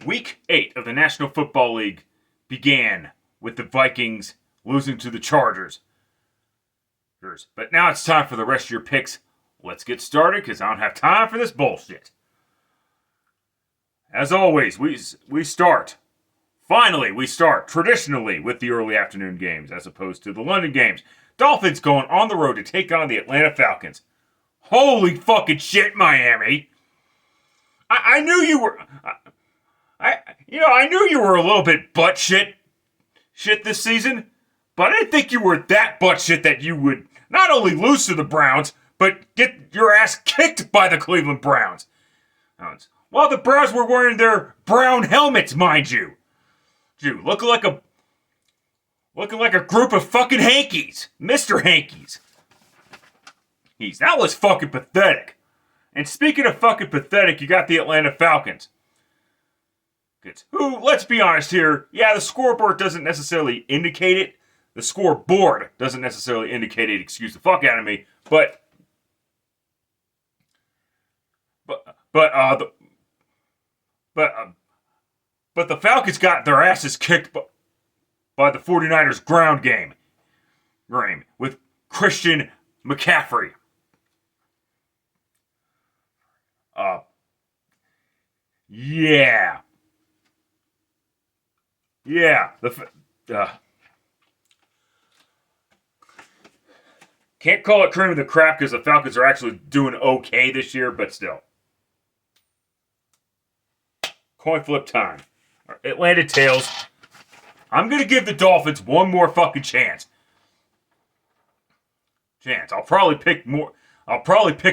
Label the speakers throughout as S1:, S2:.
S1: Week 8 of the National Football League began with the Vikings losing to the Chargers. But now it's time for the rest of your picks. Let's get started because I don't have time for this bullshit. As always, we start. Finally, we start traditionally with the early afternoon games as opposed to the London games. Dolphins going on the road to take on the Atlanta Falcons. Holy fucking shit, Miami! I knew you were. I knew you were a little bit butt shit this season, but I didn't think you were that butt shit that you would not only lose to the Browns, but get your ass kicked by the Cleveland Browns. While the Browns were wearing their brown helmets, mind you. Dude, looking like a group of fucking hankies. Mr. Hankies. That was fucking pathetic. And speaking of fucking pathetic, you got the Atlanta Falcons. Who, let's be honest here, yeah, the scoreboard doesn't necessarily indicate it. The scoreboard doesn't necessarily indicate it, excuse the fuck out of me, but the Falcons got their asses kicked by the 49ers ground game with Christian McCaffrey. Can't call it cream of the crap because the Falcons are actually doing okay this year, but still. Coin flip time. Atlanta tails. I'm going to give the Dolphins one more fucking chance. I'll probably pick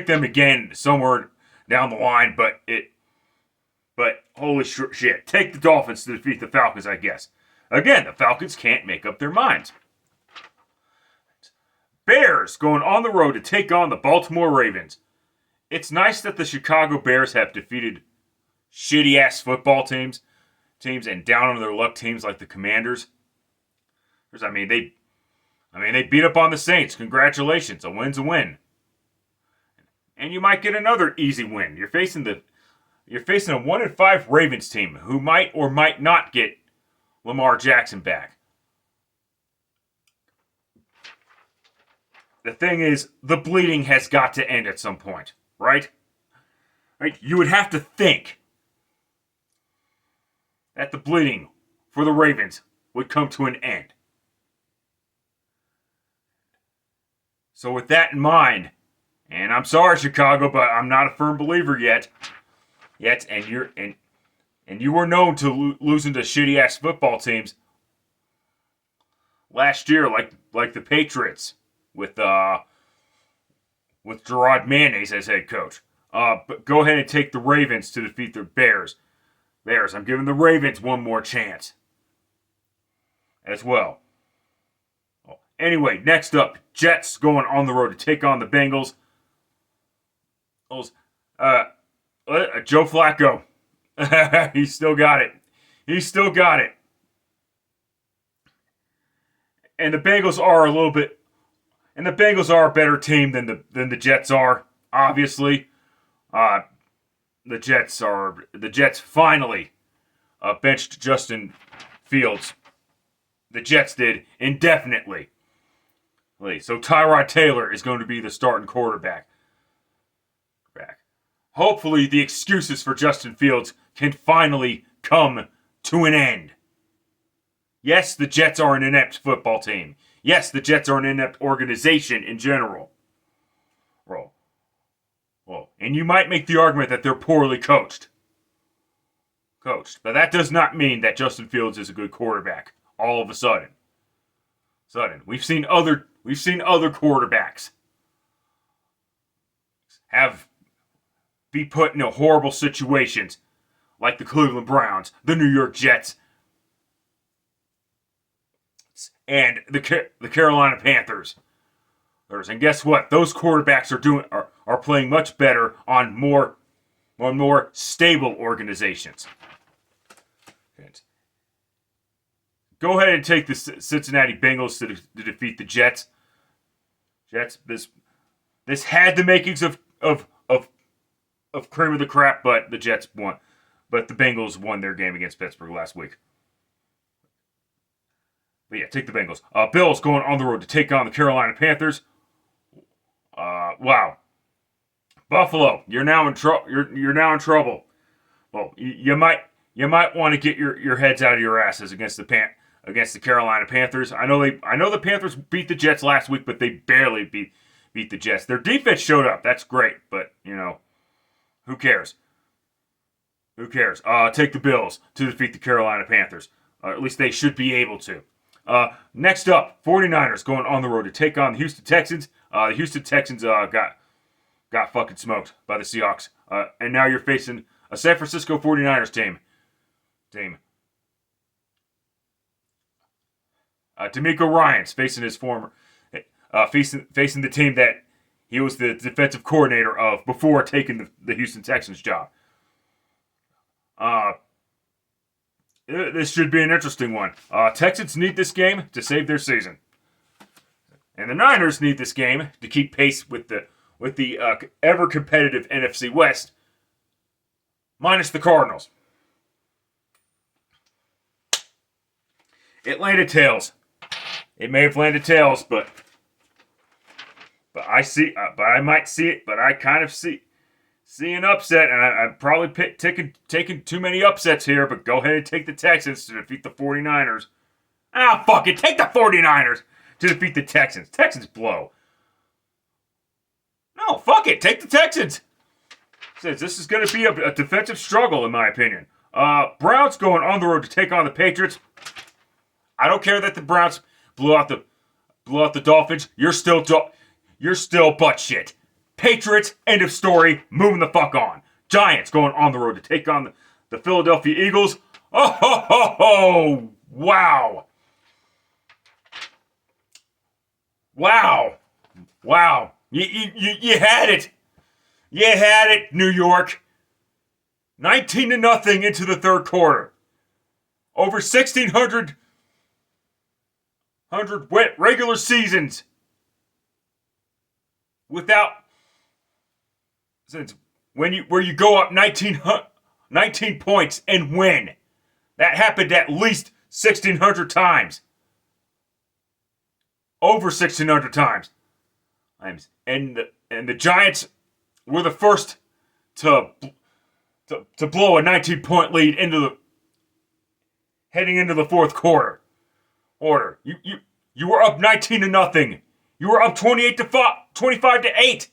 S1: them again somewhere down the line, but holy shit. Take the Dolphins to defeat the Falcons, I guess. Again, the Falcons can't make up their minds. Bears going on the road to take on the Baltimore Ravens. It's nice that the Chicago Bears have defeated shitty-ass football teams and down on their luck teams like the Commanders. They beat up on the Saints. Congratulations. A win's a win. And you might get another easy win. You're facing a 1-5 Ravens team who might or might not get Lamar Jackson back. The thing is, the bleeding has got to end at some point, right? You would have to think that the bleeding for the Ravens would come to an end. So with that in mind, and I'm sorry, Chicago, but I'm not a firm believer yet, and you were known to losing to shitty-ass football teams last year, like the Patriots with Gerard Mayonnaise as head coach. But go ahead and take the Ravens to defeat the Bears. I'm giving the Ravens one more chance as well. Anyway, next up, Jets going on the road to take on the Bengals. Joe Flacco. He still got it. And the Bengals are a better team than the Jets are, obviously. The Jets finally benched Justin Fields. The Jets did indefinitely. So Tyrod Taylor is going to be the starting quarterback. Hopefully the excuses for Justin Fields can finally come to an end. Yes, the Jets are an inept football team. Yes, the Jets are an inept organization in general. And you might make the argument that they're poorly coached. But that does not mean that Justin Fields is a good quarterback all of a sudden. We've seen other quarterbacks be put in horrible situations like the Cleveland Browns, the New York Jets, and the Carolina Panthers. And guess what? Those quarterbacks are playing much better on more stable organizations. Go ahead and take the Cincinnati Bengals to defeat the Jets. This had the makings of cream of the crap, but the Jets won. but the Bengals won their game against Pittsburgh last week. But yeah, take the Bengals. Bills going on the road to take on the Carolina Panthers. Wow. Buffalo, you're now in trouble. You're now in trouble. Well, you might want to get your heads out of your asses against the Carolina Panthers. I know the Panthers beat the Jets last week, but they barely beat the Jets. Their defense showed up. That's great, but who cares? Who cares? Take the Bills to defeat the Carolina Panthers. At least they should be able to. Next up, 49ers going on the road to take on the Houston Texans. The Houston Texans got fucking smoked by the Seahawks. And now you're facing a San Francisco 49ers team. D'Amico Ryans facing his facing the team that he was the defensive coordinator of before taking the Houston Texans job. This should be an interesting one. Texans need this game to save their season, and the Niners need this game to keep pace with the ever competitive NFC West, minus the Cardinals. It landed tails. It may have landed tails, but I see. But I might see it. But I kind of see an upset, and I'm probably taking too many upsets here. But go ahead and take the Texans to defeat the 49ers. Fuck it. Take the 49ers to defeat the Texans. Texans blow. No, fuck it. Take the Texans. Says this is going to be a defensive struggle, in my opinion. Browns going on the road to take on the Patriots. I don't care that the Browns blew out the Dolphins. You're still butt shit. Patriots, end of story. Moving the fuck on. Giants going on the road to take on the Philadelphia Eagles. Oh ho ho ho! Wow! You had it. You had it, New York. 19-0 into the third quarter. Over 1,600 regular seasons without where you go up 19 points and win. That happened at least 1,600 times. Over 1,600 times. And the Giants were the first to blow a 19-point lead heading into the fourth quarter. You were up 19-0. You were up 25-8.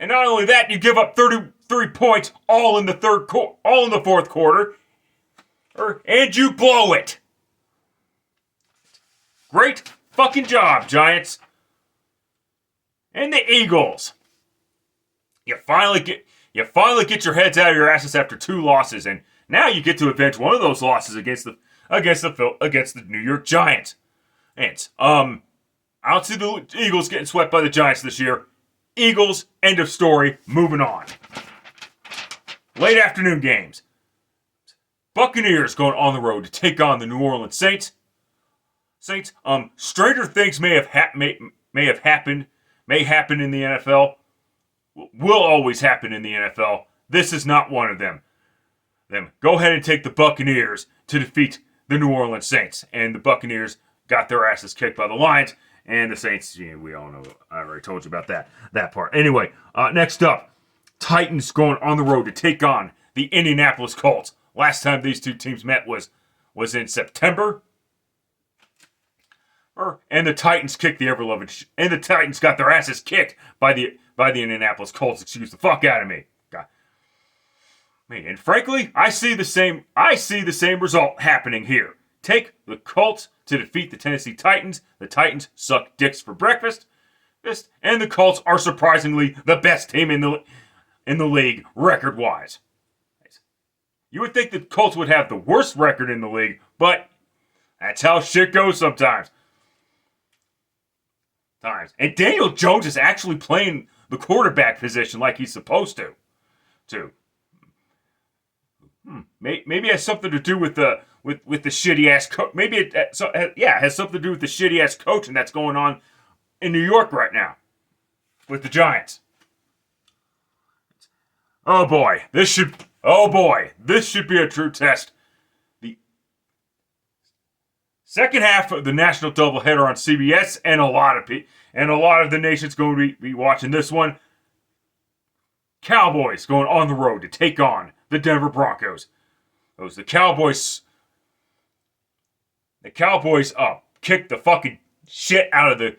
S1: And not only that, you give up 33 points all in the fourth quarter, and you blow it. Great fucking job, Giants. And the Eagles. You finally get your heads out of your asses after 2 losses, and now you get to avenge one of those losses against the New York Giants. And I don't see the Eagles getting swept by the Giants this year. Eagles, end of story, moving on. Late afternoon games. Buccaneers going on the road to take on the New Orleans Saints. Stranger things may happen in the NFL. Will always happen in the NFL. This is not one of them. Go ahead and take the Buccaneers to defeat the New Orleans Saints. And the Buccaneers got their asses kicked by the Lions. And the Saints, we all know. I already told you about that part. Anyway, next up, Titans going on the road to take on the Indianapolis Colts. Last time these two teams met was in September. And the Titans kicked the ever-loving and the Titans got their asses kicked by the Indianapolis Colts. Excuse the fuck out of me. God. And frankly, I see the same result happening here. Take the Colts to defeat the Tennessee Titans. The Titans suck dicks for breakfast. And the Colts are surprisingly the best team in the league record-wise. You would think the Colts would have the worst record in the league, but that's how shit goes sometimes. And Daniel Jones is actually playing the quarterback position like he's supposed to. Maybe it has something to do with the shitty ass coach. Maybe it has something to do with the shitty ass coaching that's going on in New York right now with the Giants. Oh boy, this should be a true test. The second half of the national doubleheader on CBS, and a lot of the nation's going to be watching this one. Cowboys going on the road to take on the Denver Broncos. The Cowboys kicked the fucking shit out of the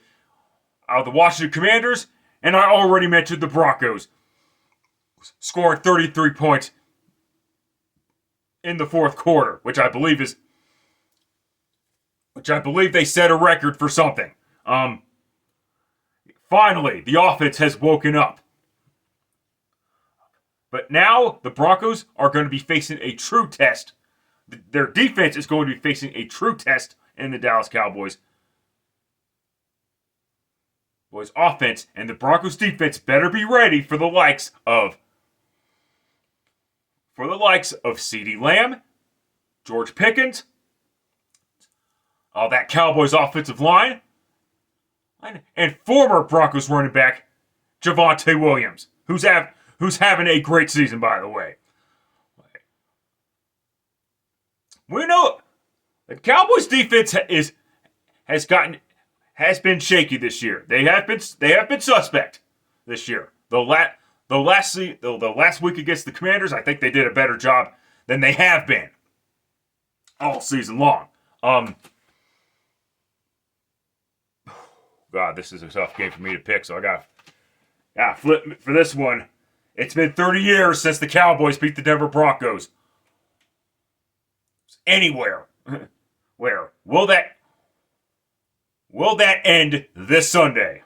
S1: Washington Commanders, and I already mentioned the Broncos scoring 33 points in the fourth quarter, which I believe they set a record for something. Finally, the offense has woken up. But now the Broncos are going to be facing a true test. Their defense is going to be facing a true test in the Dallas Cowboys offense, and the Broncos defense better be ready for the likes of CeeDee Lamb, George Pickens, that Cowboys offensive line, and former Broncos running back Javonte Williams, who's having a great season, by the way. We know the Cowboys defense has been shaky this year. They have been suspect this year. The last week against the Commanders, I think they did a better job than they have been all season long. God, this is a tough game for me to pick, so I got flip for this one. It's been 30 years since the Cowboys beat the Denver Broncos. Anywhere. Where? Will that end this Sunday?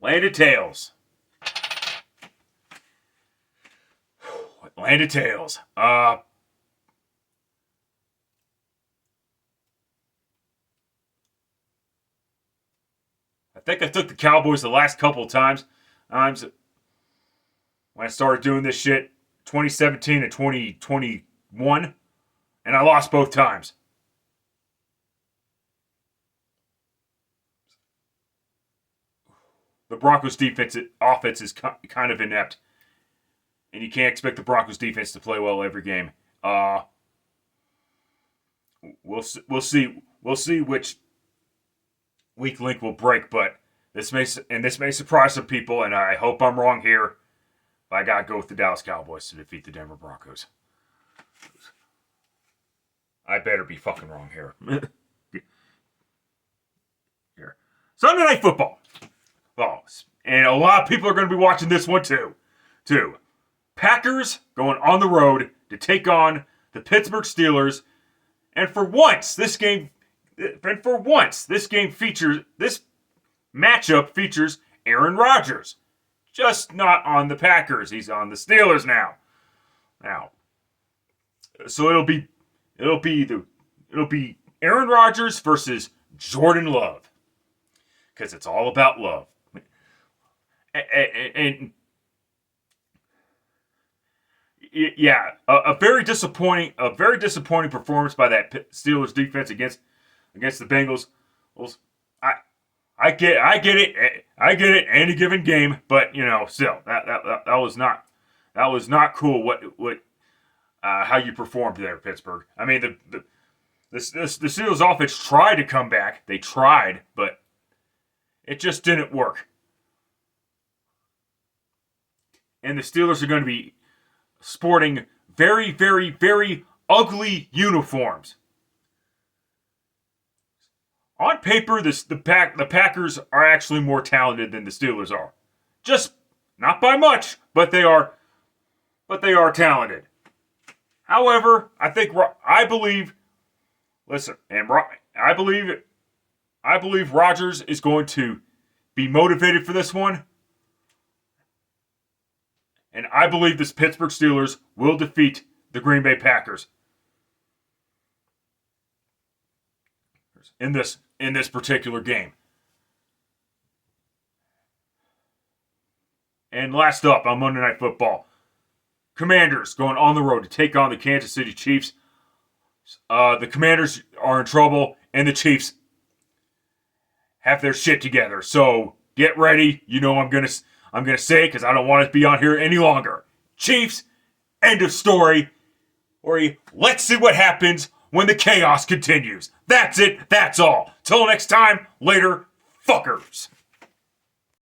S1: Land of Tails. Land of Tails. I think I took the Cowboys the last couple of times. When I started doing this shit, 2017 and 2021, and I lost both times. The Broncos offense is kind of inept, and you can't expect the Broncos defense to play well every game. We'll see which weak link will break, but this may surprise some people, and I hope I'm wrong here. But I gotta go with the Dallas Cowboys to defeat the Denver Broncos. I better be fucking wrong here. Here, Sunday Night Football. Oh, and a lot of people are going to be watching this one too. Packers going on the road to take on the Pittsburgh Steelers, and for once, this matchup features Aaron Rodgers. Just not on the Packers. He's on the Steelers now. So it'll be Aaron Rodgers versus Jordan Love, because it's all about love. And yeah, a very disappointing performance by that Steelers defense against the Bengals. I get it. Any given game, but still, that was not cool. What how you performed there, Pittsburgh. I mean, the Steelers offense tried to come back. They tried, but it just didn't work. And the Steelers are going to be sporting very, very, very ugly uniforms. On paper, the Packers are actually more talented than the Steelers are. Just not by much, but they are talented. However, I believe Rodgers is going to be motivated for this one. And I believe this Pittsburgh Steelers will defeat the Green Bay Packers in this particular game. And last up on Monday Night Football, Commanders going on the road to take on the Kansas City Chiefs. The Commanders are in trouble, and the Chiefs have their shit together. So get ready. I'm going to say it because I don't want to be on here any longer. Chiefs, end of story. Or let's see what happens when the chaos continues. That's it. That's all. Till next time, later, fuckers.